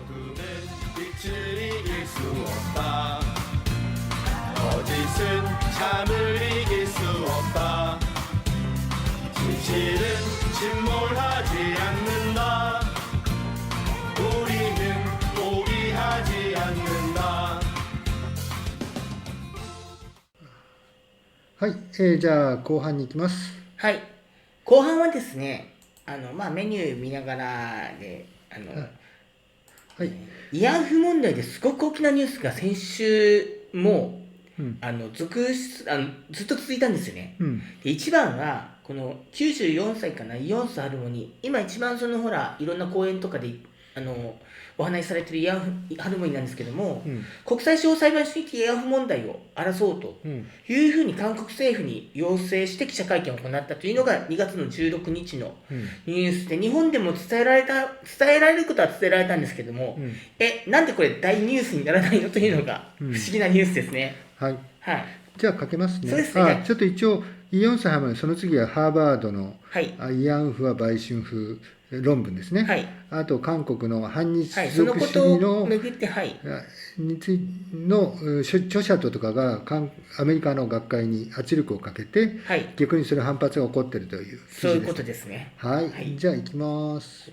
어둠은 빛을 이길 수 없다. 거짓은 참을 이길 수 없다. 진실은 침몰하지 않는다. 우리는 포기하지 않는다. はい、じゃあ後半に行きます。はい。後半はですね、メニュー見ながらで、はい、慰安婦問題ですごく大きなニュースが先週も、ずっと続いたんですよね。で一番は、この94歳かな、イ・ヨンスハルモニー、今一番いろんな講演とかで、お話しされている慰安婦ハルモニーなんですけども、国際司法裁判所に慰安婦問題を争おうというふうに韓国政府に要請して記者会見を行ったというのが2月の16日のニュースで、日本でも伝えられることは伝えられたんですけども、なんでこれ大ニュースにならないのというのが不思議なニュースですね。はい、はい。じゃあかけますね。そうですね。ちょっと一応イ・ヨンスハム、その次はハーバードの、はい、慰安婦は売春婦論文ですね。はい、あと韓国の反日属属主義の、について、の著者とかがアメリカの学会に圧力をかけて、逆にそれ反発が起こっているという、そういうことですね。はい、じゃあ行きます。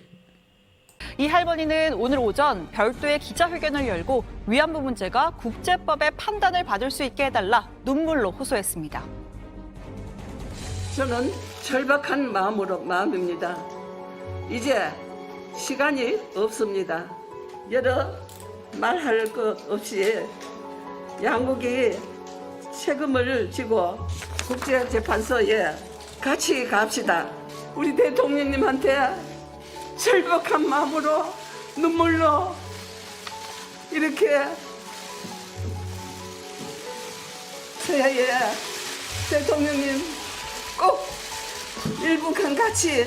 이 할머니는 오늘 오전 별도의 기자회견을 열고 위안부 문제가 국제법의 판단을 받을 수 있게 해달라 눈물로 호소했습니다. 저는 절박한 마음입니다. 이제 시간이 없습니다. 여러 말할 것 없이 양국이 책임을 지고 국제재판소에 같이 갑시다. 우리 대통령님한테 절박한 마음으로 눈물로 이렇게 새해에 대통령님 꼭 일북한 같이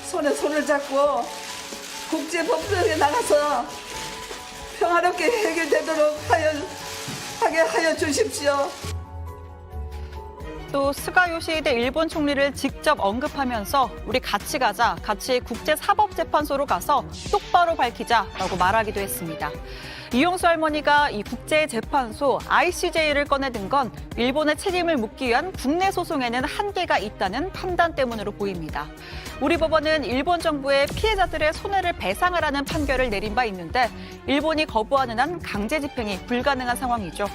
손에 손을 잡고 국제법정에 나가서 평화롭게 해결되도록 하게 하여 주십시오. 또 스가 요시히데 일본 총리를 직접 언급하면서 우리 같이 가자, 같이 국제사법재판소로 가서 똑바로 밝히자라고 말하기도 했습니다. 이용수 할머니가 이 국제재판소 ICJ를 꺼내든 건 일본의 책임을 묻기 위한 국내 소송에는 한계가 있다는 판단 때문으로 보입니다. 우리 법원은 일본 정부의 피해자들의 손해를 배상하라는 판결을 내린 바 있는데 일본이 거부하는 한 강제 집행이 불가능한 상황이죠.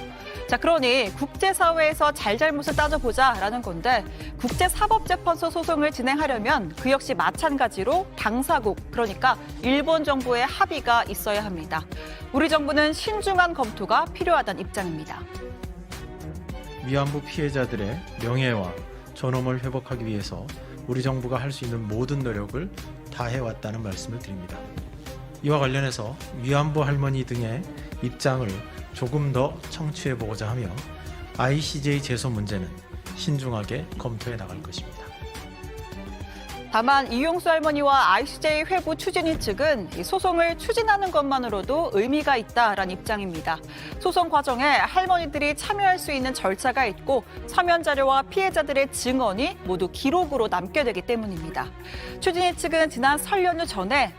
자, 그러니 국제사회에서 잘잘못을 따져보자라는 건데 국제사법재판소 소송을 진행하려면 그 역시 마찬가지로 당사국, 그러니까 일본 정부의 합의가 있어야 합니다. 우리 정부는 신중한 검토가 필요하다는 입장입니다. 위안부 피해자들의 명예와 존엄을 회복하기 위해서 우리 정부가 할 수 있는 모든 노력을 다해왔다는 말씀을 드립니다. 이와 관련해서 위안부 할머니 등의 입장을 조금 더 청취해보고자 하며 ICJ 제소 문제는 신중하게 검토해 나갈 것입니다. 다만 이용수 할머니와 ICJ 회부 추진위 측은 이 소송을 추진하는 것만으로도 의미가 있다라는 입장입니다. 소송 과정에 할머니들이 참여할 수 있는 절차가 있고 서면 자료와 피해자들의 증언이 모두 기록으로 남게 되기 때문입니다. 추진위 측은 지난 설 연휴 전에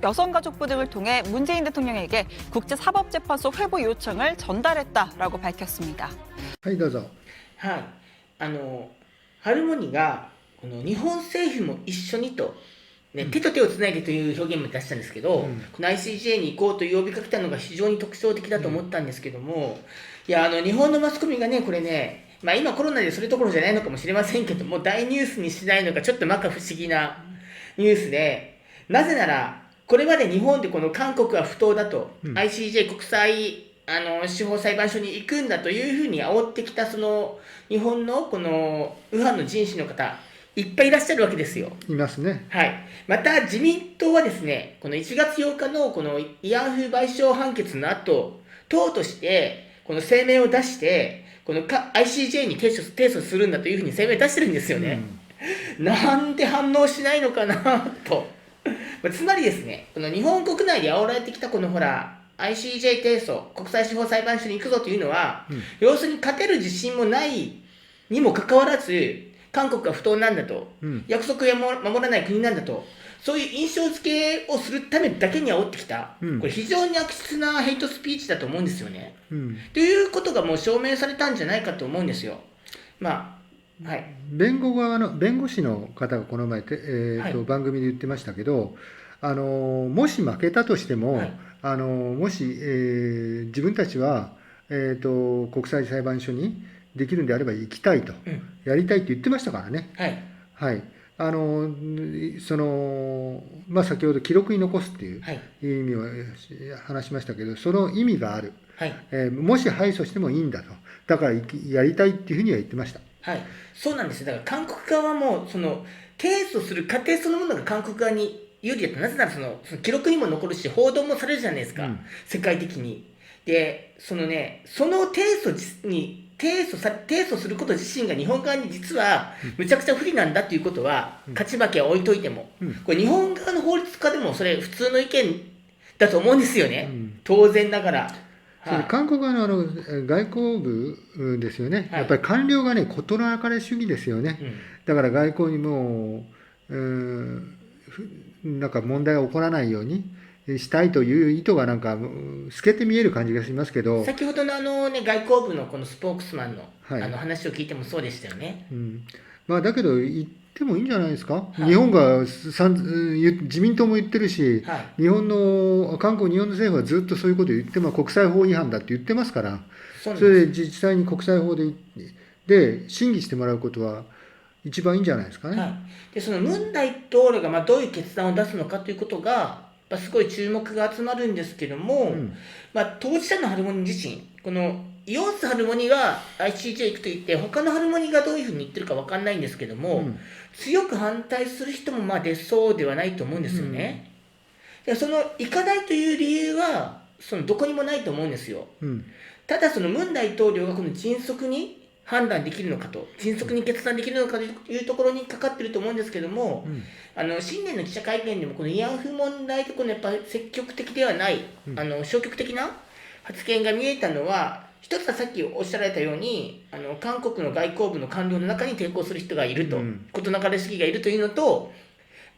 여성가족부 등을 통해 문재인 대통령에게 국제사법재판소 회부 요청을 전달했다라고 밝혔습니다. はい、どうぞ。はい。ハルモニがこの日本政府も一緒にと、手と手をつないでという表現も出したんですけど、この ICJ に行こうと呼びかけたのが非常に特徴的だと思ったんですけども、いや日本のマスコミがね、これね、今コロナでそれどころじゃないのかもしれませんけども、大ニュースにしないのがちょっと摩訶不思議なニュースで、なぜなら、これまで日本でこの韓国は不当だと、ICJ 国際司法裁判所に行くんだというふうに煽ってきたその日本のこの右派の人士の方、いっぱいいらっしゃるわけですよ。いますね。はい。また自民党はですね、この1月8日のこの慰安婦賠償判決の後、党としてこの声明を出して、このICJ に提訴するんだというふうに声明を出してるんですよね。なんで反応しないのかなと。つまりですね、この日本国内で煽られてきたこのほら、ICJ 提訴、国際司法裁判所に行くぞというのは、要するに勝てる自信もないにもかかわらず、韓国が不当なんだと、約束を守らない国なんだと、そういう印象付けをするためだけに煽ってきた、これ非常に悪質なヘイトスピーチだと思うんですよね。ということがもう証明されたんじゃないかと思うんですよ。はい、弁護士の方がこの前番組で言ってましたけど、もし負けたとしても、もし、自分たちは、国際裁判所にできるんであれば行きたいと、やりたいって言ってましたからね。はい、先ほど記録に残すっていう意味を話しましたけど、その意味がある、もし敗訴してもいいんだと、だからやりたいっていうふうには言ってました。そうなんですよ。だから韓国側も提訴する過程そのものが韓国側に有利だった。なぜならその記録にも残るし報道もされるじゃないですか、世界的に。でその提訴すること自身が日本側に実はむちゃくちゃ不利なんだということは、勝ち負けは置いといても、これ日本側の法律家でもそれ普通の意見だと思うんですよね、当然ながら。韓国側の外交部ですよね、やっぱり官僚がね、事なかれ主義ですよね、だから外交にもなんか問題が起こらないようにしたいという意図がなんか透けて見える感じがしますけど、先ほどの外交部のこのスポークスマンの、話を聞いてもそうでしたよね。だけど言ってもいいんじゃないですか、日本が自民党も言ってるし、韓国、日本の政府はずっとそういうことを言って、国際法違反だって言ってますから、それで実際に国際法で審議してもらうことは一番いいんじゃないですかね。でそのムン大統領がどういう決断を出すのかということがすごい注目が集まるんですけども、当事者のハルモニ自身、このイオンスハルモニが ICJ 行くと言って、他のハルモニがどういうふうに言ってるか分かんないんですけども、強く反対する人も出そうではないと思うんですよね。でその行かないという理由はどこにもないと思うんですよ。ただムン大統領がこの迅速に判断できるのかと、迅速に決断できるのかというところにかかってると思うんですけども、新年の記者会見でもこの慰安婦問題とやっぱ積極的ではない、消極的な発言が見えたのは、一つはさっきおっしゃられたように、韓国の外交部の官僚の中に抵抗する人がいると、事なかれ主義がいるというのと、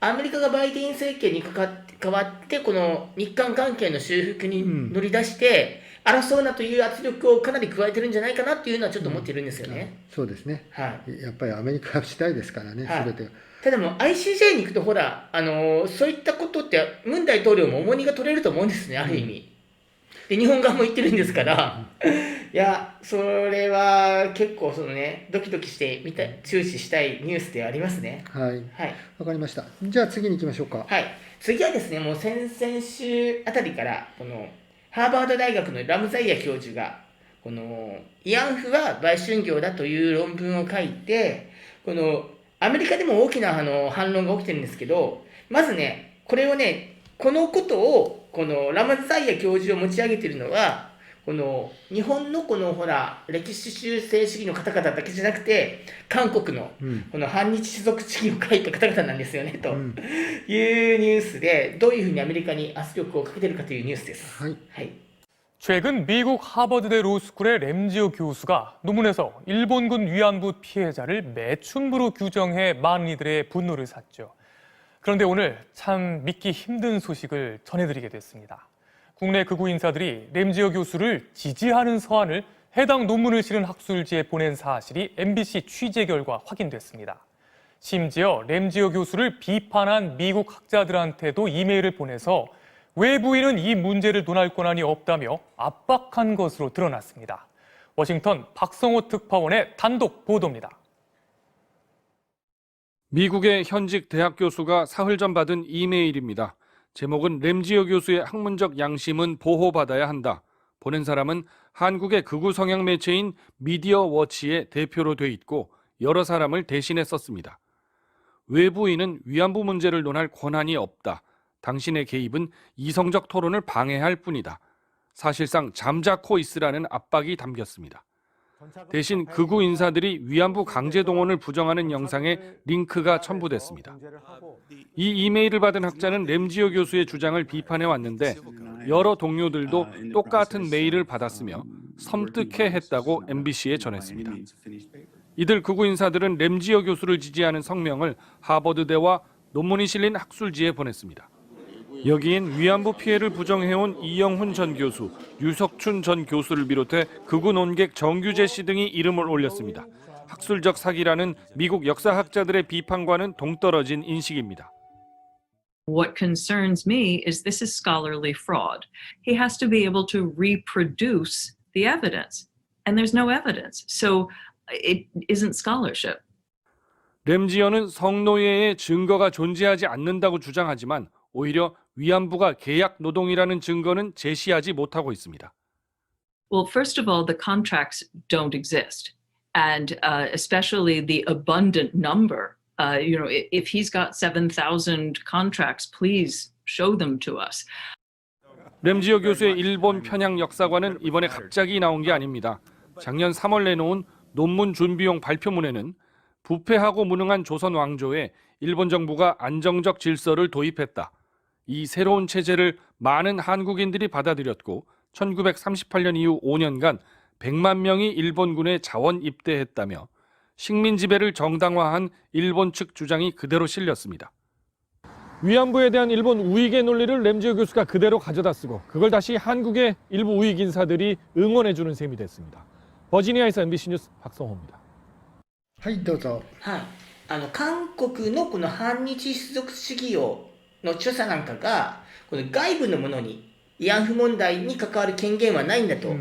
アメリカがバイデン政権に代わってこの日韓関係の修復に乗り出して、争うなという圧力をかなり加えてるんじゃないかなっていうのはちょっと思っているんですよね。そうですね、やっぱりアメリカ次第ですからね、全て。ただもう ICJ に行くとそういったことってムン大統領も重荷が取れると思うんですね、ある意味。で日本側も言ってるんですからいやそれは結構ドキドキして注視したいニュースでありますね。わかりました。じゃあ次に行きましょうか。次はですね、もう先々週あたりからこのハーバード大学のラムザイア教授がこの慰安婦は売春業だという論文を書いて、このアメリカでも大きな反論が起きてるんですけど、まずねこのことをこのラムザイア教授を持ち上げているのは、この日本の歴史修正主義の方々だけじゃなくて、韓国のこの反日種族主義を書いた方々なんですよね、というニュースで、どういうふうにアメリカに圧力をかけているかというニュースです。최근 미국 하버드대 로스쿨의 램지어 교수가 논문에서 일본군 위안부 피해자를 매춘부로 규정해 많은 이들의 분노를 샀죠. 그런데 오늘 참 믿기 힘든 소식을 전해드리게 됐습니다. 국내 극우 인사들이 램지어 교수를 지지하는 서한을 해당 논문을 실은 학술지에 보낸 사실이 MBC 취재 결과 확인됐습니다. 심지어 램지어 교수를 비판한 미국 학자들한테도 이메일을 보내서 외부인은 이 문제를 논할 권한이 없다며 압박한 것으로 드러났습니다. 워싱턴 박성호 특파원의 단독 보도입니다. 미국의 현직 대학 교수가 사흘 전 받은 이메일입니다. 제목은 램지어 교수의 학문적 양심은 보호받아야 한다. 보낸 사람은 한국의 극우 성향 매체인 미디어 워치의 대표로 돼 있고 여러 사람을 대신해 썼습니다. 외부인은 위안부 문제를 논할 권한이 없다. 당신의 개입은 이성적 토론을 방해할 뿐이다. 사실상 잠자코 있으라는 압박이 담겼습니다. 대신 극우 인사들이 위안부 강제 동원을 부정하는 영상에 링크가 첨부됐습니다. 이 이메일을 받은 학자는 램지어 교수의 주장을 비판해 왔는데 여러 동료들도 똑같은 메일을 받았으며 섬뜩해했다고 MBC에 전했습니다. 이들 극우 인사들은 램지어 교수를 지지하는 성명을 하버드대와 논문이 실린 학술지에 보냈습니다. 여기엔 위안부 피해를 부정해온 이영훈 전 교수, 유석춘 전 교수를 비롯해 극우 논객 정규재 씨 등이 이름을 올렸습니다. 학술적 사기라는 미국 역사학자들의 비판과는 동떨어진 인식입니다. What concerns me is this is scholarly fraud. He has to be able to reproduce the evidence, and there's no evidence, so it isn't scholarship. 램지어는 성노예의 증거가 존재하지 않는다고 주장하지만 오히려 위안부가 계약 노동이라는 증거는 제시하지 못하고 있습니다. Well, first of all, the contracts don't exist, and especially the abundant number. If he's got 7,000 contracts, please show them to us. 램지어 교수의 일본 편향 역사관은 이번에 갑자기 나온 게 아닙니다. 작년 3월 내놓은 논문 준비용 발표문에는 부패하고 무능한 조선 왕조에 일본 정부가 안정적 질서를 도입했다. 이 새로운 체제를 많은 한국인들이 받아들였고 1938년 이후 5년간 100만 명이 일본군에 자원 입대했다며 식민 지배를 정당화한 일본 측 주장이 그대로 실렸습니다. 위안부에 대한 일본 우익의 논리를 램지어 교수가 그대로 가져다 쓰고 그걸 다시 한국의 일부 우익 인사들이 응원해주는 셈이 됐습니다. 버지니아에서 MBC 뉴스 박성호입니다. はいどうぞ。はい、韓国のこの反日種族主義の著者なんかがこの外部のものに慰安婦問題に関わる権限はないんだと、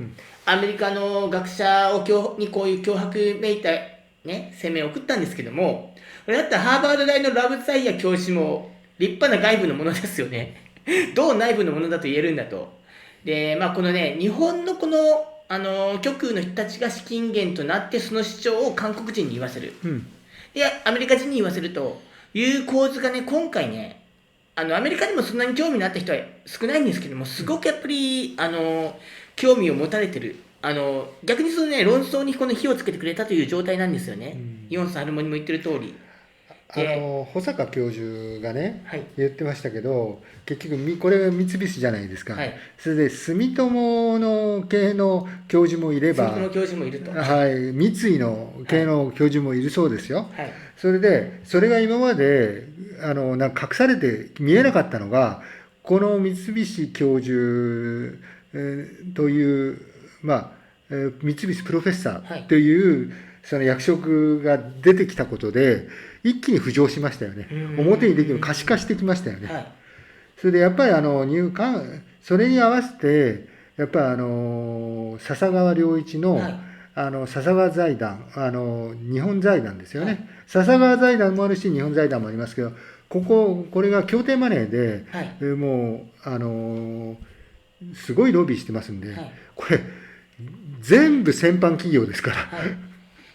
アメリカの学者にこういう脅迫めいた、ね、声明を送ったんですけども、これだったらハーバード大のラブザイヤ教授も立派な外部のものですよね。どう内部のものだと言えるんだと。で、このね、日本のこの極右の人たちが資金源となってその主張を韓国人に言わせる、でアメリカ人に言わせるという構図がね、今回ね、アメリカにもそんなに興味のあった人は少ないんですけども、すごくやっぱり興味を持たれてる、逆にそのね、論争にこの火をつけてくれたという状態なんですよね。イオンサルモニも言ってる通り。保坂教授がね、はい、言ってましたけど、結局これ三菱じゃないですか、はい、それで住友の系の教授もいれば、住友教授もいると、はい、三井の系の教授もいるそうですよ、はい、それでそれが今までなんか隠されて見えなかったのが、この三菱教授、という、三菱プロフェッサーという、その役職が出てきたことで一気に浮上しましたよね。表にできる可視化してきましたよね。はい、それでやっぱりそれに合わせてやっぱり笹川良一の、はい、笹川財団日本財団ですよね、はい、笹川財団もあるし日本財団もありますけど、これが協定マネーで、はい、もうすごいロビーしてますんで、はい、これ全部先般企業ですから、はい、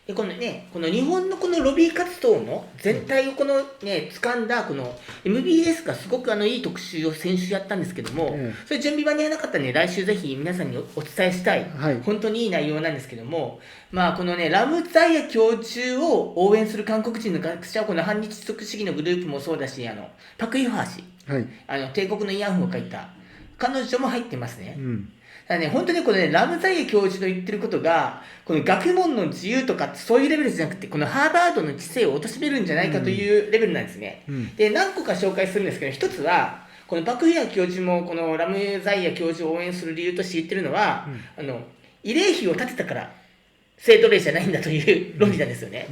でこの日本のこのロビー活動の全体を掴んだこの MBS がすごくいい特集を先週やったんですけども、それ準備間に合わなかったらね、来週ぜひ皆さんにお伝えしたい、はい、本当にいい内容なんですけども、このね、ラムザイヤ教授を応援する韓国人の学者はこの反日種族主義のグループもそうだし、パク・ユファ氏、はい、帝国の慰安婦を書いた彼女も入ってますね。だからね、本当にこのね、ラムザイヤ教授の言ってることが、この学問の自由とかそういうレベルじゃなくて、このハーバードの知性を貶めるんじゃないかというレベルなんですね。で、何個か紹介するんですけど、一つは、このパク・ユヤ教授もこのラムザイヤ教授を応援する理由として言ってるのは、慰霊碑を建てたから正当例じゃないんだという論理なんですよね。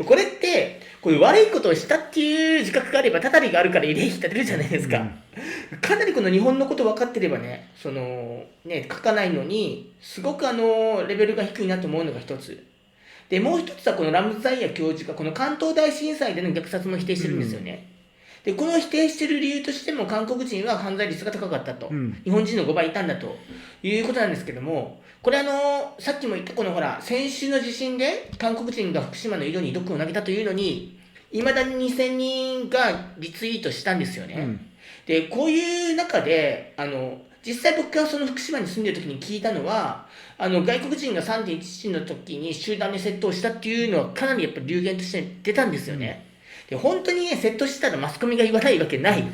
これって、こういう悪いことをしたっていう自覚があれば、たたりがあるから慰霊碑建てるじゃないですか。かなりこの日本のこと分かってればね、書かないのに、すごくレベルが低いなと思うのが一つ。で、もう一つはこのラムザイヤ教授がこの関東大震災での虐殺も否定してるんですよね。で、この否定してる理由としても、韓国人は犯罪率が高かったと。日本人の5倍いたんだということなんですけども、これさっきも言ったこの先週の地震で韓国人が福島の井戸に毒を投げたというのに、いまだに2000人がリツイートしたんですよね。で、こういう中で、実際僕がその福島に住んでる時に聞いたのは、外国人が 3.11 の時に集団で窃盗したっていうのはかなりやっぱり流言として出たんですよね。で、本当にね、窃盗したらマスコミが言わないわけない。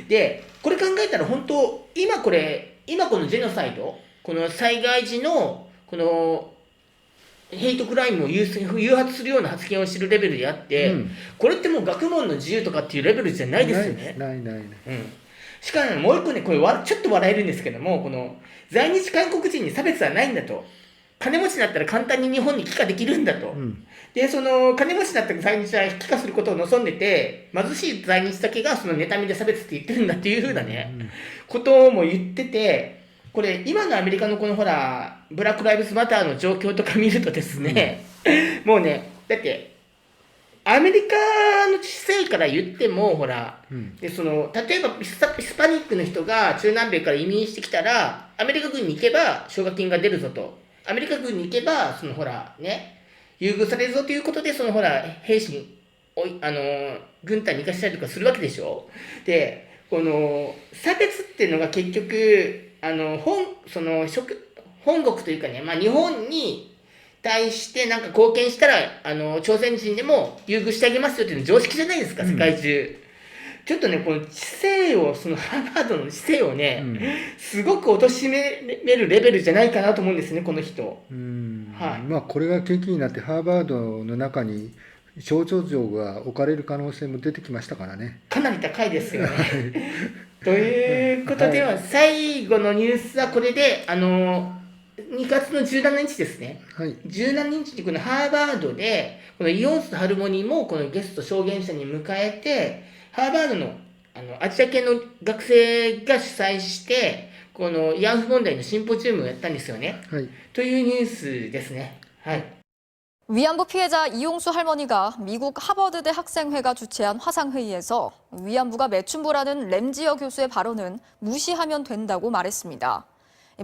で、これ考えたら本当、今このジェノサイド、この災害時の、この、ヘイトクライムを誘発するような発言をしてるレベルであって、これってもう学問の自由とかっていうレベルじゃないですよね。ない。しかももう一個ね、これちょっと笑えるんですけども、この在日韓国人に差別はないんだと。金持ちになったら簡単に日本に帰化できるんだと。で、その金持ちになったら在日は帰化することを望んでて、貧しい在日だけがその妬みで差別って言ってるんだっていう風なね、ことも言ってて、これ今のアメリカのこのほら、ブラックライブズマターの状況とか見るとですね、もうね、だって、アメリカの知性から言っても、ほら、でその例えばヒスパニックの人が中南米から移民してきたら、アメリカ軍に行けば奨学金が出るぞと。アメリカ軍に行けば、そのほら、ね、優遇されるぞということで、そのほら、兵士に、軍隊に行かせたりとかするわけでしょ。で、この、差別っていうのが結局、本国というかね、まあ日本に対してなんか貢献したら、朝鮮人でも優遇してあげますよっていうの常識じゃないですか、世界中。ちょっとね、この知性を、そのハーバードの知性をね、すごく貶めるレベルじゃないかなと思うんですね、この人。まあこれが契機になってハーバードの中に象徴像が置かれる可能性も出てきましたからね。かなり高いですよね。ということでは、最後のニュースはこれで、2月の17日ですね。17日にこのハーバードで、このイオンスとハルモニーもこのゲスト証言者に迎えて、ハーバードのアジア系の学生が主催して、この慰安婦問題のシンポジウムをやったんですよね。というニュースですね。위안부 피해자 이용수 할머니가 미국 하버드대 학생회가 주최한 화상회의에서 위안부가 매춘부라는 램지어 교수의 발언은 무시하면 된다고 말했습니다.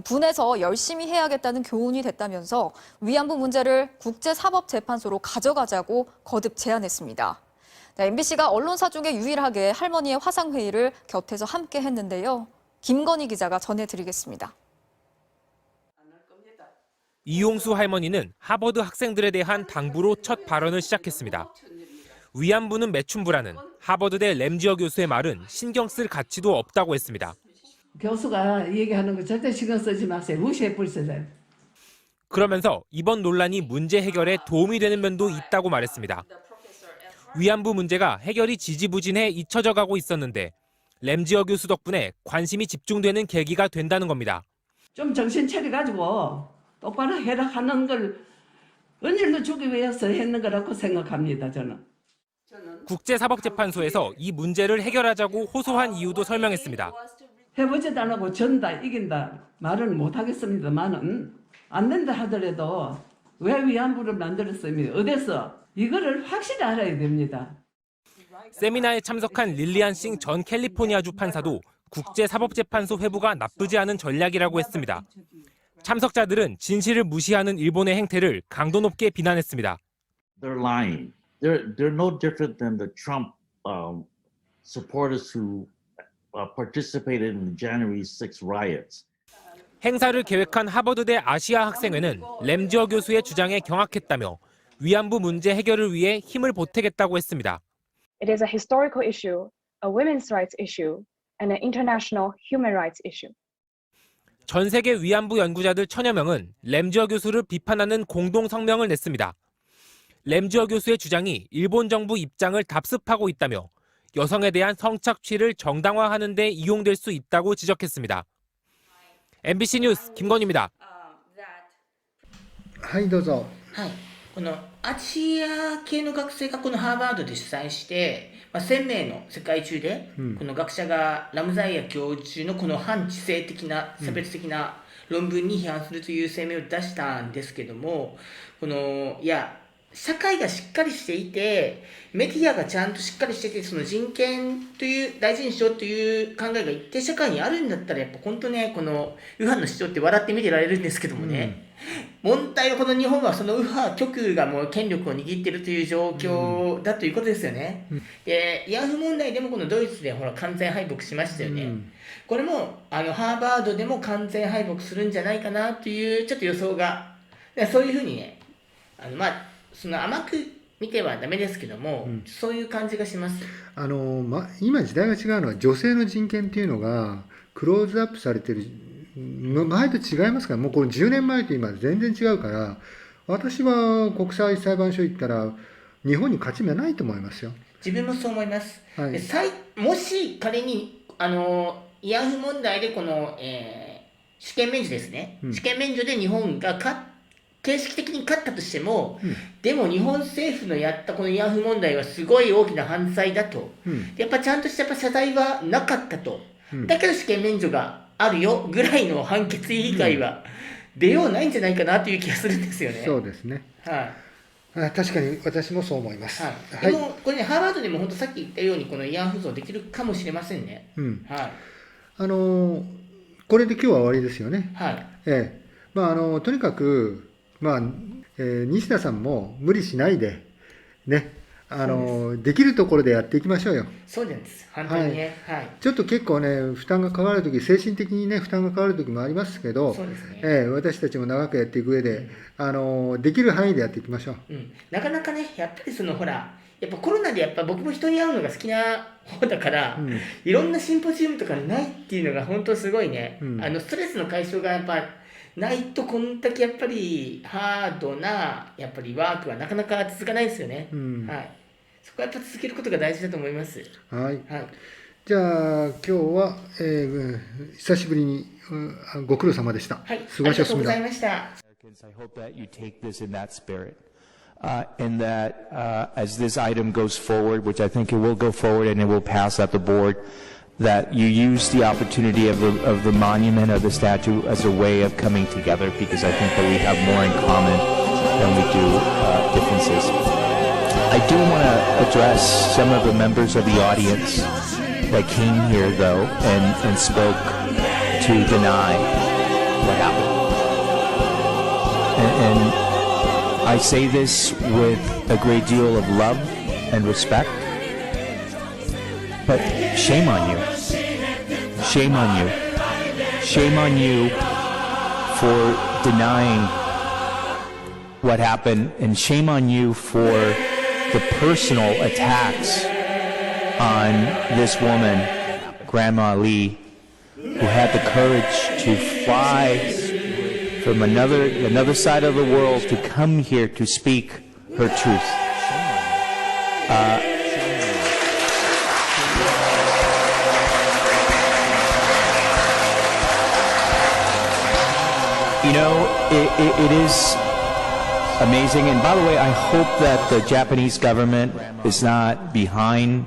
분해서 열심히 해야겠다는 교훈이 됐다면서 위안부 문제를 국제사법재판소로 가져가자고 거듭 제안했습니다. MBC가 언론사 중에 유일하게 할머니의 화상회의를 곁에서 함께 했는데요. 김건희 기자가 전해드리겠습니다. 이용수 할머니는 하버드 학생들에 대한 당부로 첫 발언을 시작했습니다. 위안부는 매춘부라는 하버드대 램지어 교수의 말은 신경 쓸 가치도 없다고 했습니다. 교수가 얘기하는 거 절대 신경 쓰지 마세요. 무시해 버리세요. 그러면서 이번 논란이 문제 해결에 도움이 되는 면도 있다고 말했습니다. 위안부 문제가 해결이 지지부진해 잊혀져 가고 있었는데 램지어 교수 덕분에 관심이 집중되는 계기가 된다는 겁니다. 좀 정신 차려가지고 똑바로 해라 하는 걸 언질로 주기 위해서 했는 거라고 생각합니다. 저는. 국제사법재판소에서 이 문제를 해결하자고 호소한 이유도 설명했습니다. 해보지도 안 하고 전다 이긴다 말은 못하겠습니다만은 안 된다 하더라도 왜 위안부를 만들었습니까? 어디서? 이거를 확실히 알아야 됩니다. 세미나에 참석한 릴리안 싱 전 캘리포니아주 판사도 국제사법재판소 회부가 나쁘지 않은 전략이라고 했습니다. 참석자들은 진실을 무시하는 일본의 행태를 강도 높게 비난했습니다. They're lying. They're no different than the Trump supporters who participated in the January 6 riots. 행사를 계획한 하버드대 아시아 학생회는 램지어 교수의 주장에 경악했다며 위안부 문제 해결을 위해 힘을 보태겠다고 했습니다. It is a historical issue, a women's rights issue, and an international human rights issue. 전 세계 위안부 연구자들 1000여 명은 램지어 교수를 비판하는 공동 성명을 냈습니다. 램지어 교수의 주장이 일본 정부 입장을 답습하고 있다며 여성에 대한 성착취를 정당화하는 데 이용될 수 있다고 지적했습니다. MBC 뉴스 김건희입니다. はいどうぞ。このアジア系の学生がこのハーバードで主催して、1000名の世界中で、この学者がラムザイア教授のこの反知性的な差別的な論文に批判するという声明を出したんですけども、社会がしっかりしていて、メディアがちゃんとしっかりしてて、その人権という大事にしようという考えが一定社会にあるんだったら、やっぱ本当ね、この右派の主張って笑って見てられるんですけどもね、問題はこの日本はその右派極右がもう権力を握っているという状況だということですよね。で、慰安婦問題でもこのドイツでほら完全敗北しましたよね。これもハーバードでも完全敗北するんじゃないかなというちょっと予想が、そういうふうにね、その甘く見てはダメですけども、そういう感じがします。今時代が違うのは女性の人権っていうのがクローズアップされてる前と違いますから、もうこれ10年前と今全然違うから、私は国際裁判所行ったら日本に勝ち目ないと思いますよ。自分もそう思います。はいでもし仮に慰安婦問題でこの、主権免除ですね、うん主権免除で日本が形式的に勝ったとしても、うんでも日本政府のやったこの慰安婦問題はすごい大きな犯罪だと、うんやっぱちゃんとした謝罪はなかったと、うんだけど主権免除があるよぐらいの判決以外は出ようないんじゃないかなという気がするんですよね。そうですね。はい確かに私もそう思います。はい、でもこれね、ハーバードでも本当さっき言ったようにこの慰安婦像できるかもしれませんね。うん、はいこれで今日は終わりですよね。はいとにかく、西田さんも無理しないで、ね、できるところでやっていきましょうよ。そうなんです、本当にね。はいちょっと結構ね、負担がかかるとき、精神的にね、負担がかかるときもありますけど、そうですね私たちも長くやっていく上で、できる範囲でやっていきましょう。なかなかね、やっぱりほら、やっぱコロナでやっぱ僕も人に会うのが好きな方だから、うんいろんなシンポジウムとかないっていうのが本当すごいね、うんストレスの解消がやっぱないとこんだけやっぱりハードなやっぱりワークはなかなか続かないですよね。うんはい。そこはやっぱ続けることが大事だと思います。はい。はい。じゃあ、今日は、久しぶりに、ご苦労様でした。はい。すごいありがとうございました。 I hope that you take this in that spirit. And that as this item goes forward, which I think it will go forward and it will pass at the board, that you use the opportunity of the monument, of the statue, as a way of coming together, because I think that we have more in common than we do differences. I do want to address some of the members of the audience that came here, though, and spoke to deny what happened. And I say this with a great deal of love and respect, but shame on you. Shame on you. Shame on you for denying what happened, and shame on you for the personal attacks on this woman, Grandma Lee, who had the courage to fly from another side of the world to come here to speak her truth. You know, it is amazing. And by the way, I hope that the Japanese government is not behind